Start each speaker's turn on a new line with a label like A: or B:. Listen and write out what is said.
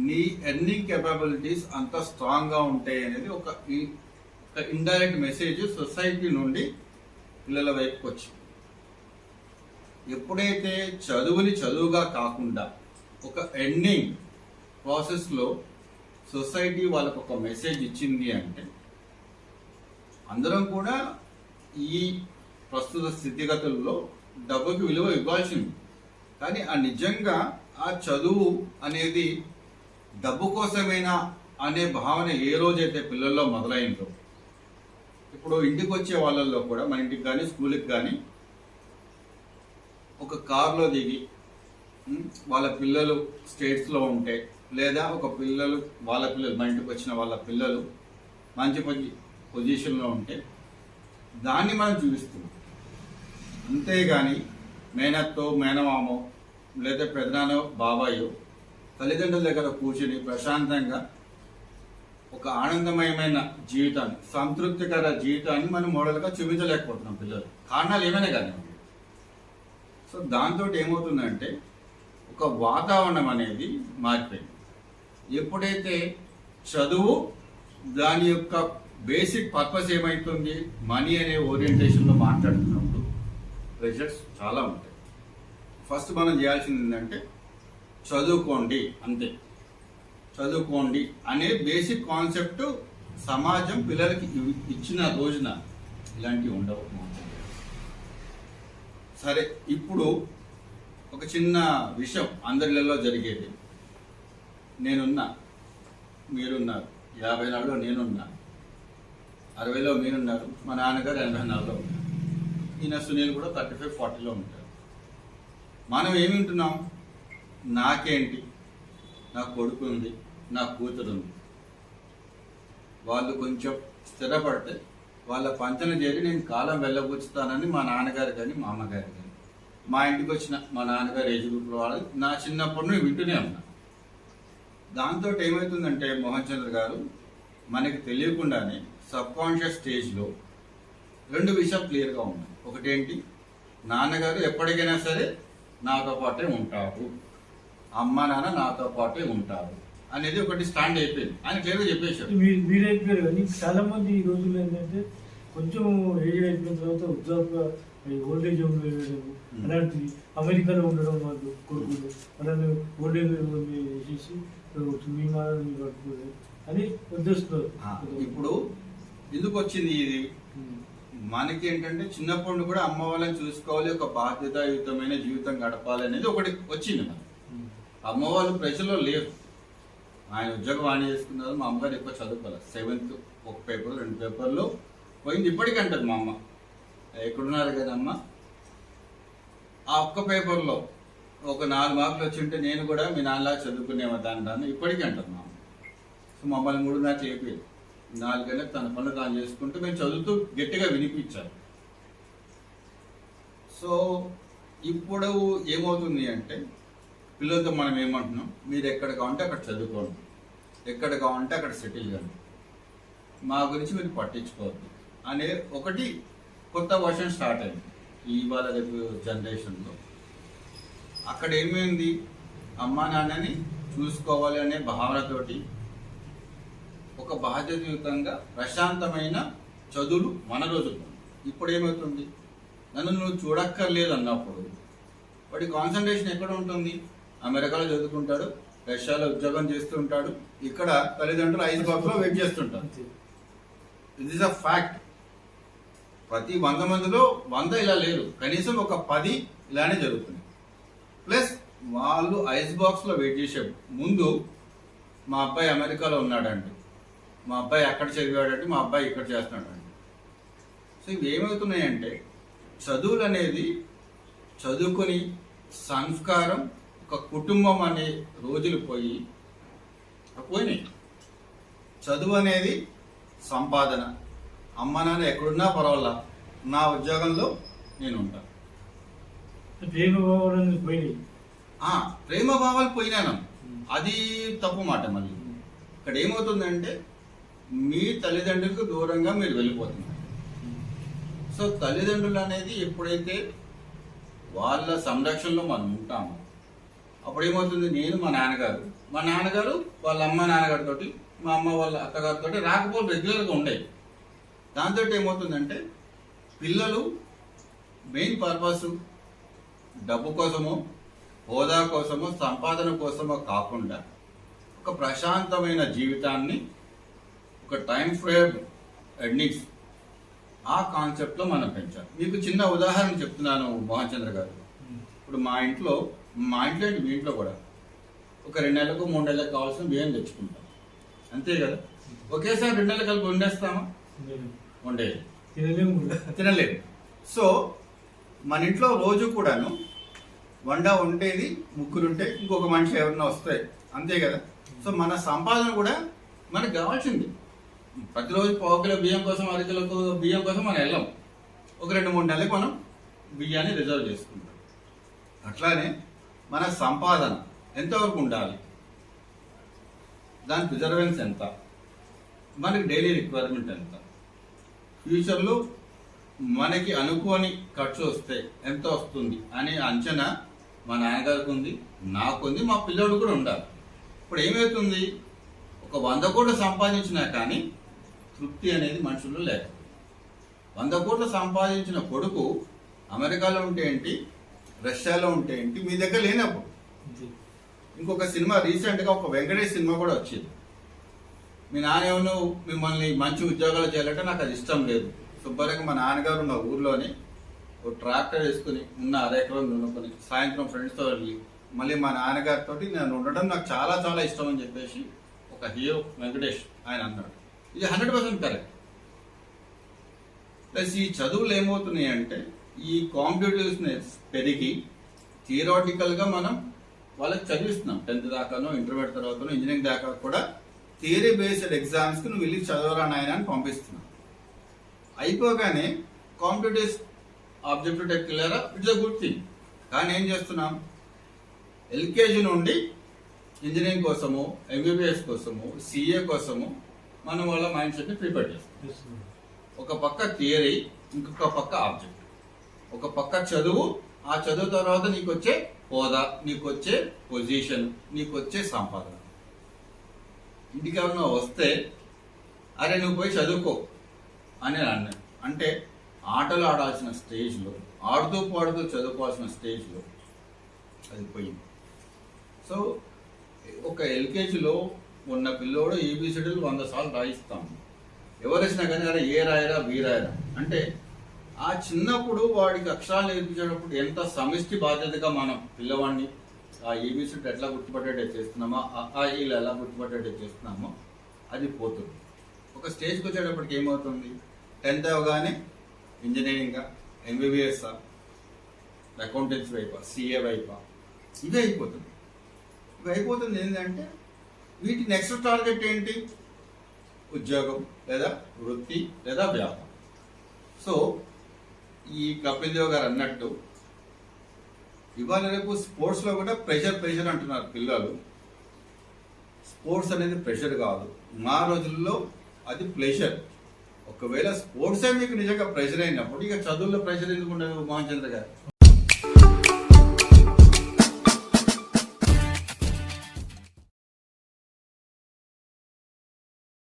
A: నీ earning capabilities అంత స్ట్రాంగ్గా ఉంటాయి అనేది ఒక ఇండైరెక్ట్ మెసేజ్ సొసైటీ నుండి పిల్లల వైపుకి వచ్చింది. ఎప్పుడైతే చదువుని చదువుగా కాకుండా ఒక ఎర్నింగ్ ప్రాసెస్లో సొసైటీ వాళ్ళకు ఒక మెసేజ్ ఇచ్చింది అంటే అందరం కూడా ఈ ప్రస్తుత స్థితిగతుల్లో డబ్బుకి విలువ ఇవ్వాల్సింది. కానీ నిజంగా ఆ చదువు అనేది డబ్బు కోసమేనా అనే భావన ఏ రోజైతే పిల్లల్లో మొదలైందో, ఇప్పుడు ఇంటికి వచ్చే వాళ్ళల్లో కూడా మన ఇంటికి కానీ స్కూల్కి కానీ ఒక కారులో దిగి వాళ్ళ పిల్లలు స్టేట్స్లో ఉంటే, లేదా వాళ్ళ పిల్లలు మా ఇంటికి వచ్చిన వాళ్ళ పిల్లలు మంచి పొజిషన్లో ఉంటే దాన్ని మనం చూపిస్తున్నాం. అంతేగాని మేనత్తో మేనమామో లేదా పెదనానో బాబాయో తల్లిదండ్రుల దగ్గర కూర్చుని ప్రశాంతంగా ఒక ఆనందమయమైన జీవితాన్ని, సంతృప్తికర జీవితాన్ని మనం మోడల్గా చూపించలేకపోతున్నాం పిల్లలు. కారణాలు ఏమైనా కానీ. సో దాంతో ఏమవుతుందంటే ఒక వాతావరణం అనేది మారిపోయింది. ఎప్పుడైతే చదువు దాని యొక్క బేసిక్ పర్పస్ ఏమవుతుంది, మనీ అనే ఓరియంటేషన్లో మాట్లాడుతున్నప్పుడు ప్రెషర్స్ చాలా ఉంటాయి. ఫస్ట్ మనం చేయాల్సింది ఏంటంటే చదువుకోండి, అంతే. చదువుకోండి అనే బేసిక్ కాన్సెప్ట్ సమాజం పిల్లలకి ఇచ్చిన రోజున ఇలాంటివి ఉండవు. సరే, ఇప్పుడు ఒక చిన్న విషయం అందరిలో జరిగేది. నేనున్నా, మీరున్నారు, 54లో నేనున్నా, 60లో మీరున్నారు, మా నాన్నగారు 84లో ఉన్నారు, ఈయన సునీల్ కూడా 35-40లో ఉంటారు. మనం ఏమి వింటున్నాం? నాకేంటి, నా కొడుకు ఉంది, నా కూతురు ఉంది. వాళ్ళు కొంచెం స్థిరపడితే వాళ్ళ పంచన చేరి నేను కాలం వెళ్ళబుచ్చుతానని మా నాన్నగారు కానీ మా అమ్మగారు కానీ, మా ఇంటికి వచ్చిన మా నాన్నగారు ఏజ్ గ్రూప్లో వాళ్ళు నా చిన్నప్పటి నుండి వింటూనే ఉన్నా. దాంతో ఏమవుతుందంటే మోహన్ చంద్ర గారు, మనకి తెలియకుండానే సబ్కాన్షియస్ స్టేజ్లో 2 విషయాలు క్లియర్గా ఉన్నాయి. ఒకటేంటి, నాన్నగారు ఎప్పటికైనా సరే నాతో పాటే ఉంటారు, అమ్మ నాన్న నాతో పాటే ఉంటారు అనేది ఒకటి స్టాండ్ అయిపోయింది. ఆయన క్లియర్గా చెప్పేశారు.
B: మీరు అయిపోయారు. కానీ చాలా మంది ఈ రోజుల్లో ఏంటంటే కొంచెం ఏజ్ అయిపోయిన తర్వాత ఉద్యోగ ఓల్డేజ్ హోమ్ వెళ్ళడం, అలాంటిది అమెరికాలో ఉండడం, వాళ్ళు కొడుకులు వాళ్ళని ఓల్డేజ్ చేసి మీ మానవులు మీరు పట్టుకోలేదు అని ఉద్దేశిస్తున్నారు.
A: ఇప్పుడు ఎందుకు వచ్చింది ఇది? మనకి ఏంటంటే చిన్నప్పుడు కూడా అమ్మ వాళ్ళని చూసుకోవాలి, ఒక బాధ్యతాయుతమైన జీవితం గడపాలి అనేది ఒకటి వచ్చింది. మనకి అమ్మ వాళ్ళు ప్రజల్లో లేరు. ఆయన ఉద్యోగం ఆన్ చేసుకున్నారు. మా అమ్మగారు ఎక్కువ చదువుకోవాలి. 7th 1 పేపర్ 2 పేపర్లో పోయింది. ఇప్పటికీ అంటది మా అమ్మ, ఎక్కడున్నారు కదమ్మ, ఆ ఒక్క పేపర్లో ఒక 4 మార్కులు వచ్చి ఉంటే నేను కూడా మీ నాన్నలాగా చదువుకునేదాన్ని ఇప్పటికీ అంటారు మా అమ్మ. సో మమ్మల్ని 3 అయిపోయింది. 4 గంటలకు తన పనులు తాను చేసుకుంటూ మేము చదువుతూ గట్టిగా వినిపించారు. సో ఇప్పుడు ఏమవుతుంది అంటే పిల్లలతో మనం ఏమంటున్నాం, మీరు ఎక్కడ కావాలంటే అక్కడ చదువుకోండి, ఎక్కడ కావాలంటే అక్కడ సెటిల్ కండి, మా గురించి మీరు పట్టించుకోవద్దు అనే ఒకటి కొత్త వర్షన్ స్టార్ట్ అయింది ఇవాళ రేపు జనరేషన్లో. అక్కడ ఏమైంది, అమ్మా నాన్నని చూసుకోవాలి అనే భావనతోటి ఒక బాధ్యతయుతంగా ప్రశాంతమైన చదువులు మన రోజుల్లో. ఇప్పుడు ఏమవుతుంది, నన్ను నువ్వు చూడక్కర్లేదు అన్నప్పుడు వాడి కాన్సన్ట్రేషన్ ఎక్కడ ఉంటుంది? అమెరికాలో చదువుకుంటాడు, రష్యాలో ఉద్యోగం చేస్తూ ఉంటాడు, ఇక్కడ తల్లిదండ్రులు ఐస్ బాక్స్లో వెయిట్ చేస్తుంటారు. It is a fact. ప్రతి 100 మందిలో 100 ఇలా లేరు, కనీసం ఒక 10 ఇలానే జరుగుతుంది. ప్లస్ వాళ్ళు ఐస్ బాక్స్లో వెయిట్ చేసే ముందు మా అబ్బాయి అమెరికాలో ఉన్నాడండి, మా అబ్బాయి అక్కడ చదివాడంటే, మా అబ్బాయి ఇక్కడ చేస్తున్నాడండి. సో ఇవి ఏమవుతున్నాయంటే చదువులు అనేది చదువుకొని సంస్కారం, ఒక కుటుంబం అనే రోజులు పోయినాయి. చదువు అనేది సంపాదన. అమ్మ నాన్న ఎక్కడున్నా పర్వాలా, నా ఉద్యోగంలో నేను ఉంటాను. ప్రేమ భావాలు పోయినాను, అది తప్పు మాట. మళ్ళీ ఇక్కడ ఏమవుతుందంటే మీ తల్లిదండ్రులకు దూరంగా మీరు వెళ్ళిపోతున్నారు. సో తల్లిదండ్రులు అనేది ఎప్పుడైతే వాళ్ళ సంరక్షణలో మనం ఉంటామో అప్పుడు ఏమవుతుంది, నేను మా నాన్నగారు మా నాన్నగారు వాళ్ళ అమ్మ నాన్నగారితో, మా అమ్మ వాళ్ళ అత్తగారితో రాకపోతే రెగ్యులర్గా ఉండేవి. దాంతో ఏమవుతుందంటే పిల్లలు మెయిన్ పర్పస్ డబ్బు కోసమో, హోదా కోసమో, సంపాదన కోసమో కాకుండా ఒక ప్రశాంతమైన జీవితాన్ని, ఒక టైం ఫ్రేమ్ ఎర్నింగ్స్, ఆ కాన్సెప్ట్లో మనం పెంచాలి. మీకు చిన్న ఉదాహరణ చెప్తున్నాను మోహన్ చంద్ర గారు. ఇప్పుడు మా ఇంట్లో ఏంటి, మీ ఇంట్లో కూడా ఒక 2 నెలలకు 3 నెలలకు కావాల్సిన బియ్యం తెచ్చుకుంటాం, అంతే కదా. ఒకేసారి 2 నెలలు కలిపి వండేస్తామా? వండేది తినలేదు. సో మన ఇంట్లో రోజు కూడాను వండేది ముగ్గురుంటే ఇంకొక మనిషి ఎవరన్నా వస్తాయి, అంతే కదా. సో మన సంపాదన కూడా మనకు కావాల్సింది. ప్రతిరోజు 1 కిలో బియ్యం కోసం, 1 కిలో బియ్యం కోసం మనం వెళ్ళాం. ఒక 2-3 నెలలకు మనం బియ్యాన్ని రిజర్వ్ చేసుకుంటాం. అట్లానే మన సంపాదన ఎంతవరకు ఉండాలి, దాని ప్రిజర్వెన్స్ ఎంత, మనకి డైలీ రిక్వైర్మెంట్ ఎంత, ఫ్యూచర్లో మనకి అనుకోని ఖర్చు వస్తే ఎంత వస్తుంది అనే అంచనా మా నాన్నగారికి ఉంది, నాకుంది, మా పిల్లోడు కూడా ఉండాలి. ఇప్పుడు ఏమవుతుంది, ఒక 100 కోట్లు సంపాదించినా కానీ తృప్తి అనేది మనుషుల్లో లేక, 100 కోట్లు సంపాదించిన కొడుకు అమెరికాలో ఉంటే ఏంటి, రష్యాలో ఉంటే ఏంటి, మీ దగ్గర లేనప్పుడు. ఇంకొక సినిమా రీసెంట్గా ఒక వెంకటేష్ సినిమా కూడా వచ్చింది. మీ నాన్న మిమ్మల్ని మంచి ఉద్యోగాలు చేయాలంటే నాకు అది ఇష్టం లేదు, శుభ్రంగా మా నాన్నగారు ఉన్న ఊర్లోని ఒక ట్రాక్టర్ వేసుకుని ఉన్న 1/2 ఎకరం దున్నుకొని సాయంత్రం ఫ్రెండ్స్తో వెళ్ళి మళ్ళీ మా నాన్నగారితో నేను ఉండడం నాకు చాలా చాలా ఇష్టం అని చెప్పేసి ఒక హీరో వెంకటేష్ ఆయన అన్నాడు. ఇది 100% కరెక్ట్. ప్లస్ ఈ చదువులు ఏమవుతున్నాయి అంటే ఈ కాంపిటేటివ్నెస్ పెరిగి థియరాటికల్గా మనం వాళ్ళకి చదివిస్తున్నాం. 10th దాకానో, ఇంటర్మీడియట్ తర్వాతనో, ఇంజనీరింగ్ దాకా కూడా థియరీ బేస్డ్ ఎగ్జామ్స్కి నువ్వు వెళ్ళి చదవరా నాయన అని పంపిస్తున్నాం. అయిపోగానే కాంపిటేటివ్ ఆబ్జెక్టివ్ టైప్ క్లియరా, ఇట్స్ అ గుడ్ థింగ్. కానీ ఏం చేస్తున్నాం, ఎల్కేజీ నుండి ఇంజనీరింగ్ కోసము, ఎంబీబీఎస్ కోసము, సిఏ కోసము మనం వాళ్ళ మైండ్ సెట్ని ప్రిపేర్ చేస్తాం. ఒక పక్క థియరీ, ఇంకొక పక్క ఆబ్జెక్ట్. ఒక పక్క చదువు, ఆ చదువు తర్వాత నీకు వచ్చే హోదా, నీకు వచ్చే పొజిషన్, నీకు వచ్చే సంపాదన. ఇంటికి ఎవరైనా వస్తే అరే నువ్వు పోయి చదువుకో అని అన్నాడు అంటే ఆటలు ఆడాల్సిన స్టేజ్లో, ఆడుతూ పాడుతూ చదువుకోవాల్సిన స్టేజ్లో అది పోయింది. సో ఒక ఎల్కేజీలో ఉన్న పిల్లోడు ఏబిసిడీలు 100 సార్లు రాయిస్తాము. ఎవరేసినా కానీ అరే ఏ రాయరా బి రాయరా అంటే ఆ చిన్నప్పుడు వాడికి అక్షరాలు నేర్పించేటప్పుడు ఎంత సమిష్టి బాధ్యతగా మనం పిల్లవాడిని ఆ ఏబిసిడి ఎట్లా గుర్తుపట్టేటట్టు చేస్తున్నామో, ఆ ఈలు ఎలా గుర్తుపట్టేటట్టు చేస్తున్నామో అది పోతుంది. ఒక స్టేజ్కి వచ్చేటప్పటికి ఏమవుతుంది, 10th అవగానే ఇంజనీరింగా, ఎంబీబీఎస్, అకౌంటెన్సీ వైపా, సిఏ వైపా, ఇవే అయిపోతుంది. ఇవి అయిపోతుంది ఏంటంటే వీటి నెక్స్ట్ టార్గెట్ ఏంటి, ఉద్యోగం లేదా వృత్తి లేదా వ్యాపారం. సో ఈ కపిల్ దేవ్ గారు అన్నట్టు ఇవాళ రేపు స్పోర్ట్స్లో కూడా ప్రెషర్ అంటున్నారు పిల్లలు. స్పోర్ట్స్ అనేది ప్రెషర్ కాదు, మా రోజుల్లో అది ప్లెజర్. ఒకవేళ స్పోర్ట్సే మీకు నిజంగా ప్రెషర్ అయినప్పుడు ఇక చదువుల్లో ప్రెషర్ ఎందుకు ఉండదు మోహన్ చంద్ర గారు?